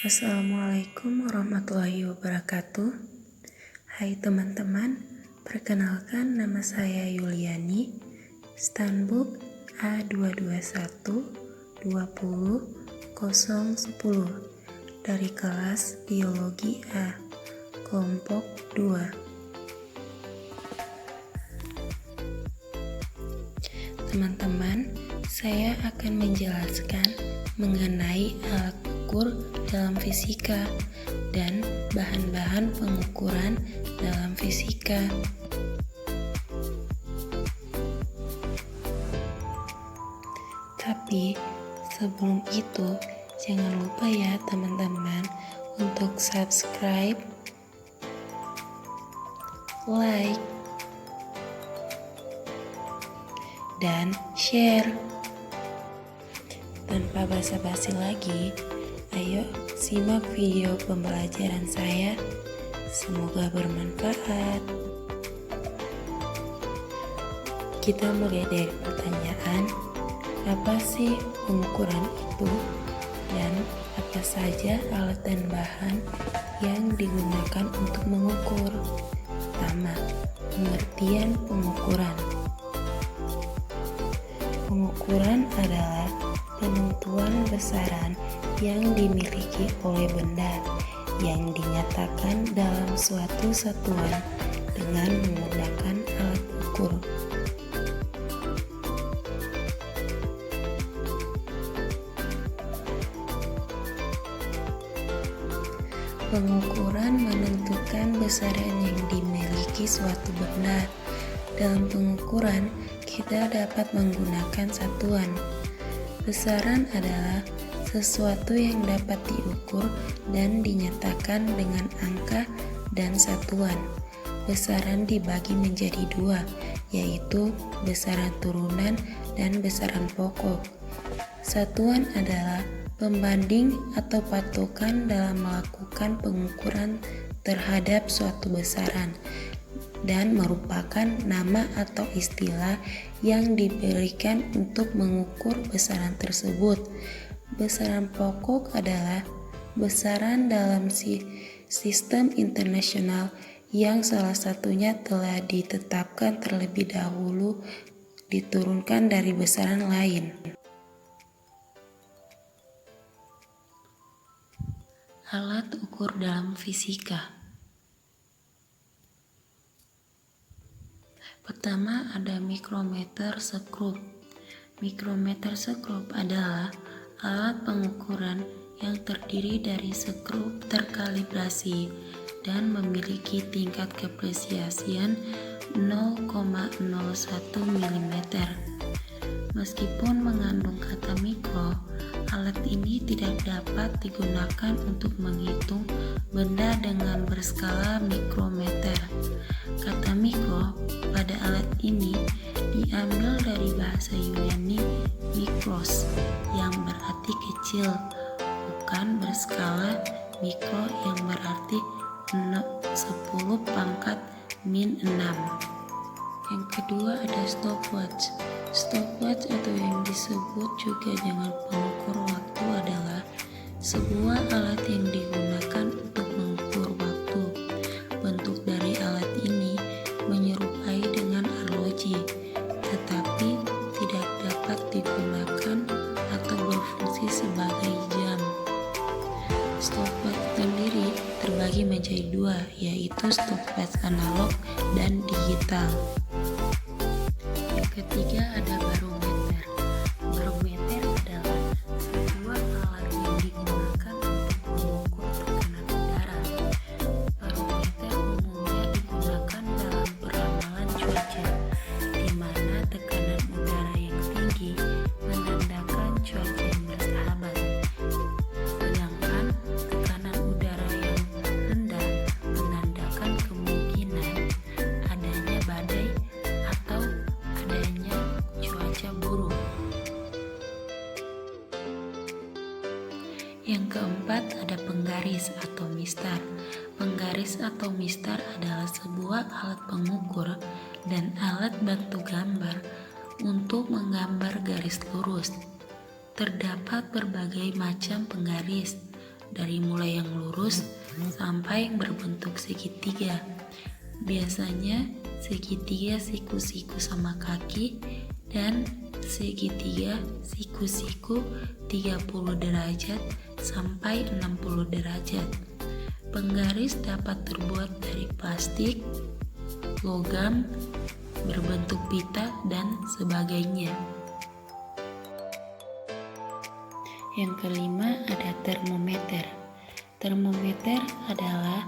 Assalamualaikum warahmatullahi wabarakatuh. Hai teman-teman, perkenalkan nama saya Yuliani, Stanbook A221-20-010 dari kelas Biologi A, kelompok 2. Teman-teman, saya akan menjelaskan mengenai alat ukur dalam fisika dan bahan-bahan pengukuran dalam fisika. Tapi sebelum itu, jangan lupa ya teman-teman untuk subscribe, like, dan share. Tanpa basa-basi lagi, ayo simak video pembelajaran saya. Semoga bermanfaat. Kita mulai dari pertanyaan, apa sih pengukuran itu? Dan apa saja alat dan bahan yang digunakan untuk mengukur? Pertama, pengertian pengukuran. Pengukuran adalah penentuan besaran yang dimiliki oleh benda yang dinyatakan dalam suatu satuan dengan menggunakan alat ukur. Pengukuran menentukan besaran yang dimiliki suatu benda. Dalam pengukuran, kita dapat menggunakan satuan. Besaran adalah sesuatu yang dapat diukur dan dinyatakan dengan angka dan satuan. Besaran dibagi menjadi dua, yaitu besaran turunan dan besaran pokok. Satuan adalah pembanding atau patokan dalam melakukan pengukuran terhadap suatu besaran dan merupakan nama atau istilah yang diberikan untuk mengukur besaran tersebut. Besaran pokok adalah besaran dalam sistem internasional yang salah satunya telah ditetapkan terlebih dahulu diturunkan dari besaran lain. Alat ukur dalam fisika. Pertama ada mikrometer skrup. Mikrometer skrup adalah alat pengukuran yang terdiri dari skrup terkalibrasi dan memiliki tingkat kepresisian 0,01 mm. Meskipun mengandung kata mikro, alat ini tidak dapat digunakan untuk menghitung benda dengan berskala mikrometer. Kata mikro pada alat ini diambil dari bahasa Yunani mikros yang berarti kecil, bukan berskala mikro yang berarti 10⁻⁶. Yang kedua ada stopwatch. Stopwatch atau yang disebut juga dengan pengukur waktu adalah sebuah alat yang digunakan untuk mengukur waktu. Bentuk dari alat ini menyerupai dengan arloji, tetapi tidak dapat digunakan atau berfungsi sebagai jam. Stopwatch sendiri terbagi menjadi dua, yaitu stopwatch analog dan digital. Yang ketiga ada barometer. Barometer adalah sebuah alat yang digunakan untuk mengukur tekanan udara. Barometer umumnya digunakan dalam peramalan cuaca, di mana tekanan udara yang tinggi menandakan cuaca yang bersahabat, sedangkan tekanan udara yang rendah menandakan kemungkinan adanya badai atau adanya cuaca buruk. Yang keempat ada penggaris atau mistar. Penggaris atau mistar adalah sebuah alat pengukur dan alat bantu gambar untuk menggambar garis lurus. Terdapat berbagai macam penggaris, dari mulai yang lurus sampai berbentuk segitiga. Biasanya segitiga siku-siku sama kaki dan segitiga siku-siku 30 derajat sampai 60 derajat. Penggaris dapat terbuat dari plastik, logam, berbentuk pita, dan sebagainya. Yang kelima ada termometer. Termometer adalah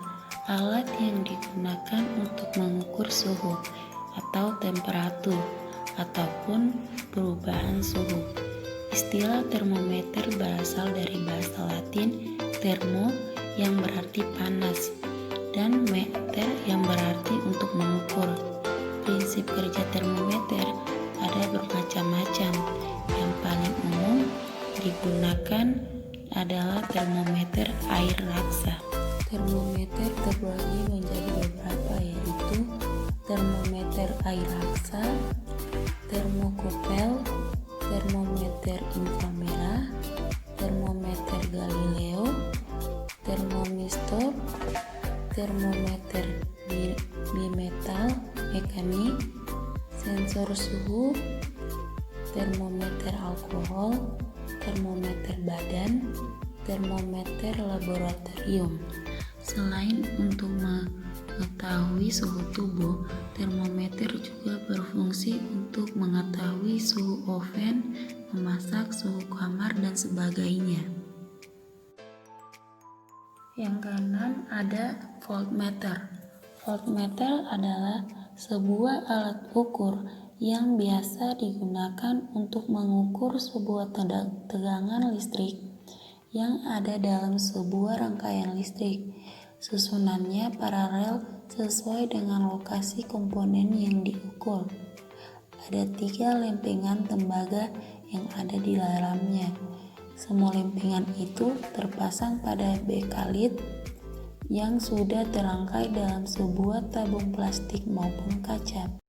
alat yang digunakan untuk mengukur suhu atau temperatur ataupun perubahan suhu. Istilah termometer berasal dari bahasa Latin thermo yang berarti panas dan meter yang berarti untuk mengukur. Prinsip kerja termometer ada bermacam-macam. Yang paling umum digunakan adalah termometer air raksa. Termometer terbagi menjadi beberapa, yaitu termometer air raksa, termokupel, termometer inframerah, termometer Galileo, termomistor, termometer bimetal mekanik, sensor suhu, termometer alkohol, termometer badan, termometer laboratorium. Selain untuk mengetahui suhu tubuh, termometer juga berfungsi untuk mengetahui suhu oven, memasak, suhu kamar, dan sebagainya. Yang keenam ada voltmeter. Voltmeter adalah sebuah alat ukur yang biasa digunakan untuk mengukur sebuah tegangan listrik yang ada dalam sebuah rangkaian listrik. Susunannya paralel sesuai dengan lokasi komponen yang diukur. Ada 3 lempengan tembaga yang ada di dalamnya. Semua lempengan itu terpasang pada bekalit yang sudah terangkai dalam sebuah tabung plastik maupun kaca.